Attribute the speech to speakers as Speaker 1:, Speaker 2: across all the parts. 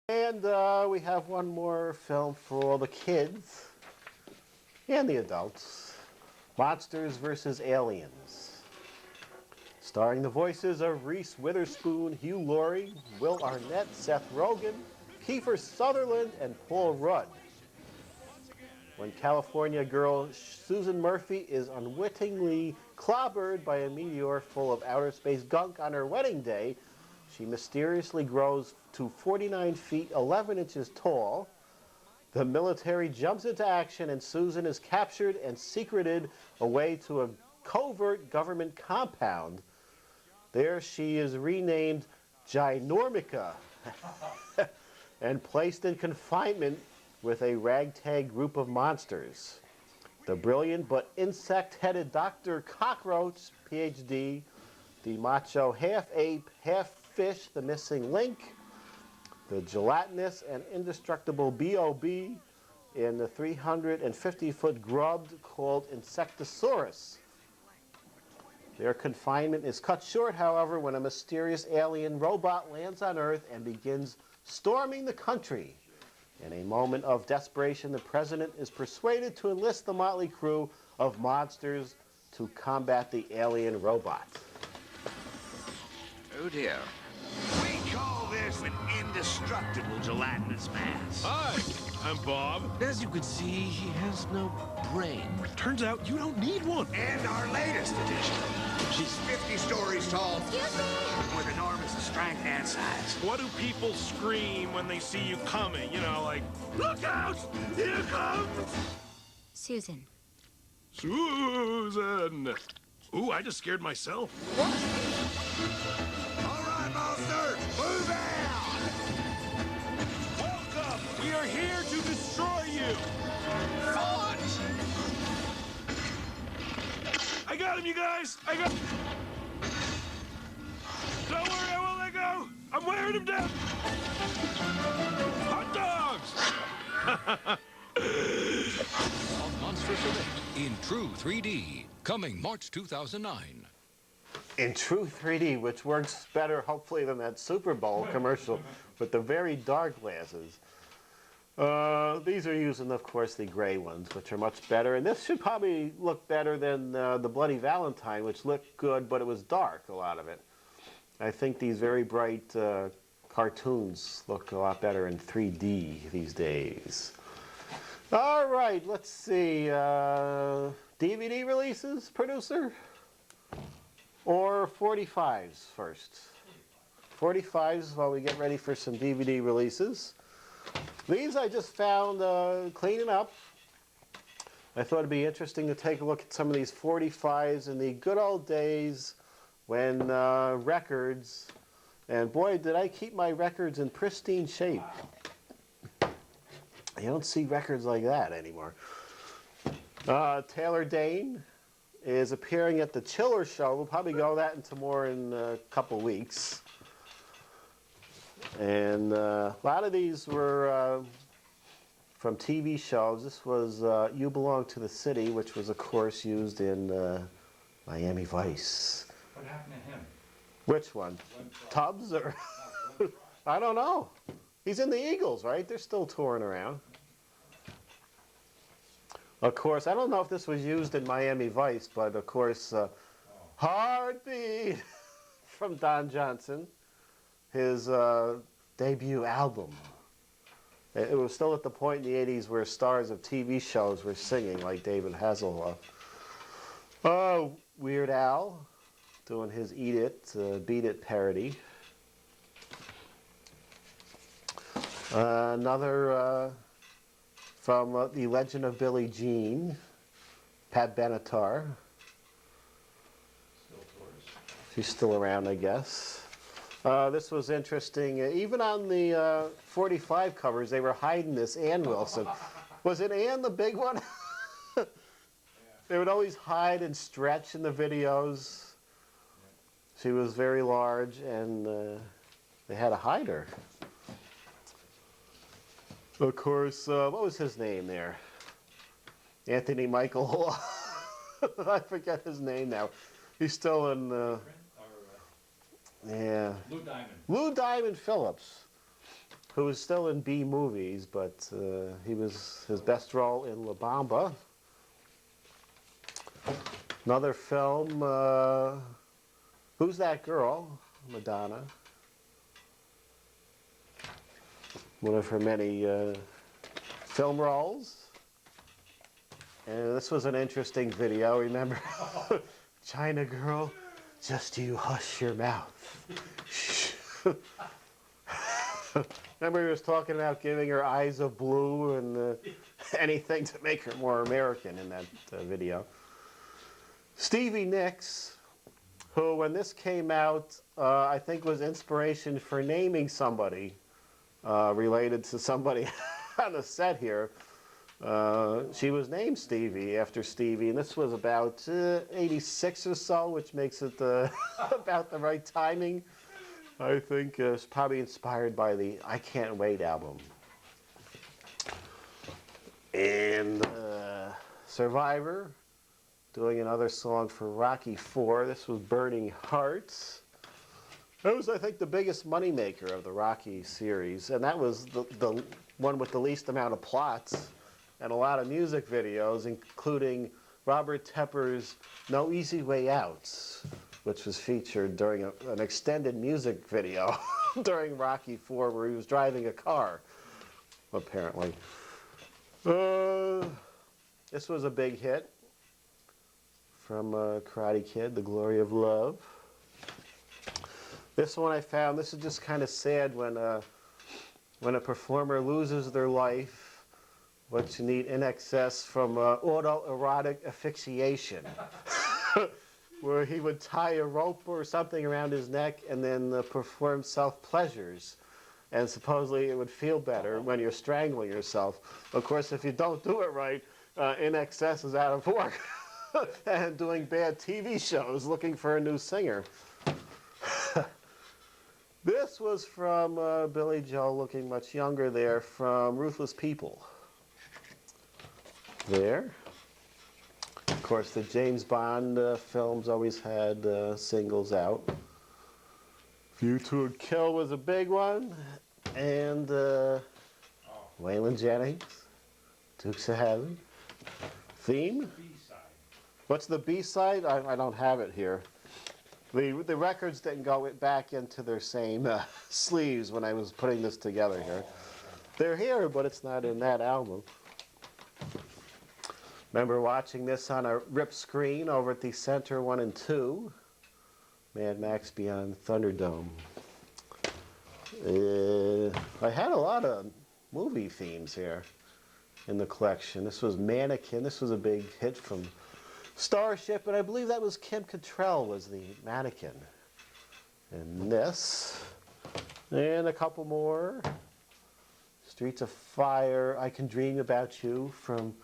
Speaker 1: And we have one more film for all the kids and the adults. Monsters vs. Aliens. Starring the voices of Reese Witherspoon, Hugh Laurie, Will Arnett, Seth Rogen, Kiefer Sutherland, and Paul Rudd. When California girl Susan Murphy is unwittingly clobbered by a meteor full of outer space gunk on her wedding day, she mysteriously grows to 49 feet 11 inches tall. The military jumps into action and Susan is captured and secreted away to a covert government compound. There she is renamed Ginormica and placed in confinement with a ragtag group of monsters. The brilliant but insect-headed Dr. Cockroach, PhD, the macho half-ape, half-fish, the missing link, the gelatinous and indestructible B.O.B., and the 350-foot grub called Insectosaurus. Their confinement is cut short, however, when a mysterious alien robot lands on Earth and begins storming the country. In a moment of desperation, the president is persuaded to enlist the motley crew of monsters to combat the alien robot.
Speaker 2: Oh dear.
Speaker 3: We call this an indestructible gelatinous mass.
Speaker 4: Hi, I'm Bob.
Speaker 5: As you can see, he has no brain.
Speaker 4: Turns out you don't need one.
Speaker 3: And our latest addition. She's 50 stories tall.
Speaker 6: Excuse me?
Speaker 3: With enormous strength and size.
Speaker 4: What do people scream when they see you coming? You know, like, look out! Here comes
Speaker 6: Susan.
Speaker 4: Susan! Ooh, I just scared myself.
Speaker 3: All right, monsters, move out!
Speaker 4: Welcome! We are here to destroy you!
Speaker 3: Fudge!
Speaker 4: I got him, you guys! I got... Don't worry, I won't let go! I'm wearing him down! Hot dogs!
Speaker 7: Monstrous Event in true 3D, coming March 2009.
Speaker 1: In true 3D, which works better, hopefully, than that Super Bowl commercial with the very dark glasses. These are using, of course, the gray ones, which are much better. And this should probably look better than the Bloody Valentine, which looked good, but it was dark, a lot of it. I think these very bright cartoons look a lot better in 3D these days. All right, let's see. DVD releases, producer? Or 45s first? 45s while we get ready for some DVD releases. These I just found cleaning up. I thought it'd be interesting to take a look at some of these 45s in the good old days when records, and boy, did I keep my records in pristine shape. You don't see records like that anymore. Taylor Dane is appearing at the Chiller Show. We'll probably go that into more in a couple weeks. And a lot of these were from TV shows. This was You Belong to the City, which was, of course, used in Miami Vice.
Speaker 8: What happened to him?
Speaker 1: Which one? Tubbs or? I don't know. He's in the Eagles, right? They're still touring around. Of course, I don't know if this was used in Miami Vice, but of course, Heartbeat from Don Johnson, his debut album. It was still at the point in the 80s where stars of TV shows were singing, like David Hasselhoff. Oh, Weird Al doing his Eat It, Beat It parody. Another from The Legend of Billie Jean, Pat Benatar. She's still around, I guess. This was interesting. Even on the 45 covers, they were hiding this Ann Wilson. Was it Ann, the big one? They would always hide and stretch in the videos. She was very large, and they had to hide her. Of course, what was his name there? Anthony Michael. I forget his name now. He's still in... yeah.
Speaker 8: Lou Diamond.
Speaker 1: Lou Diamond Phillips. who was still in B movies, but he was his best role in La Bamba. Another film, Who's That Girl? Madonna. One of her many film roles. And this was an interesting video, remember? China girl, just you hush your mouth. Remember he was talking about giving her eyes of blue and anything to make her more American in that video. Stevie Nicks, who when this came out, I think was inspiration for naming somebody related to somebody on the set here. She was named Stevie after Stevie, and this was about 86 or so, which makes it about the right timing. I think it's probably inspired by the I Can't Wait album. And Survivor, doing another song for Rocky IV. This was Burning Hearts. That was, I think, the biggest moneymaker of the Rocky series, and that was the one with the least amount of plots and a lot of music videos, including Robert Tepper's No Easy Way Out, which was featured during an extended music video during Rocky IV where he was driving a car, apparently. This was a big hit from Karate Kid, The Glory of Love. This one I found, this is just kind of sad when a performer loses their life. What you need in excess from autoerotic asphyxiation, where he would tie a rope or something around his neck and then perform self-pleasures. And supposedly it would feel better when you're strangling yourself. Of course, if you don't do it right, in excess is out of work and doing bad TV shows looking for a new singer. This was from Billy Joe, looking much younger there, from Ruthless People. There. Of course, the James Bond films always had singles out. View to a Kill was a big one. And Waylon Jennings, Dukes of Hazzard. Theme? What's the B-side? I don't have it here. The records didn't go back into their same sleeves when I was putting this together here. They're here, but it's not in that album. Remember watching this on a rip screen over at the Center 1 and 2. Mad Max Beyond Thunderdome. I had a lot of movie themes here in the collection. This was Mannequin. This was a big hit from Starship, and I believe that was Kim Cattrall was the mannequin. And this. And a couple more. Streets of Fire, I Can Dream About You from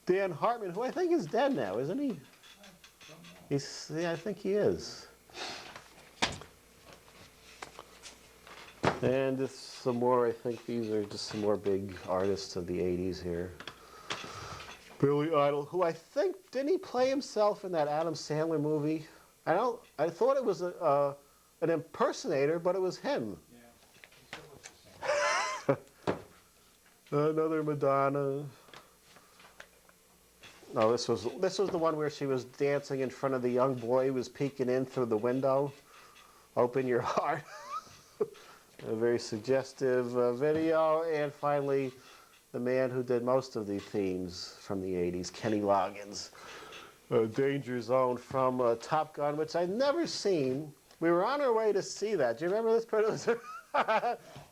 Speaker 1: Dan Hartman, who I think is dead now, isn't he? Yeah, I think he is. And just some more, I think these are just some more big artists of the 80s here. Billy Idol, who I think, didn't he play himself in that Adam Sandler movie? I thought it was an impersonator, but it was him. Yeah. Another Madonna. No, this was the one where she was dancing in front of the young boy who was peeking in through the window. Open Your Heart. A very suggestive video. And finally, the man who did most of the themes from the 80s, Kenny Loggins. Danger Zone from Top Gun, which I'd never seen. We were on our way to see that. Do you remember this producer?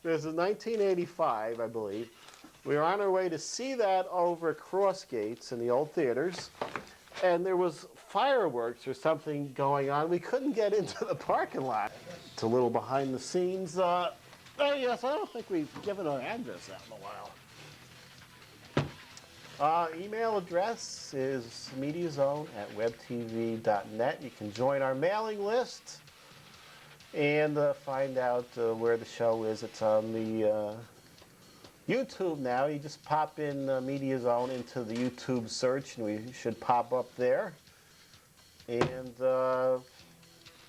Speaker 1: This is 1985, I believe. We were on our way to see that over at Crossgates in the old theaters, and there was fireworks or something going on. We couldn't get into the parking lot. It's a little behind the scenes. Oh yes, I don't think we've given our address out in a while. Email address is mediazone@webtv.net. You can join our mailing list and find out where the show is. It's on the YouTube now. You just pop in Media Zone into the YouTube search and we should pop up there. And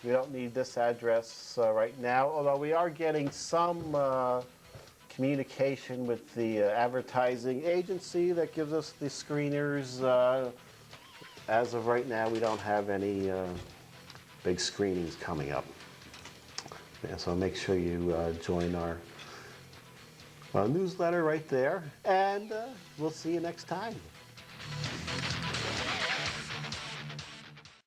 Speaker 1: we don't need this address right now, although we are getting some communication with the advertising agency that gives us the screeners. As of right now, we don't have any big screenings coming up. Yeah, so make sure you join our newsletter right there, and we'll see you next time.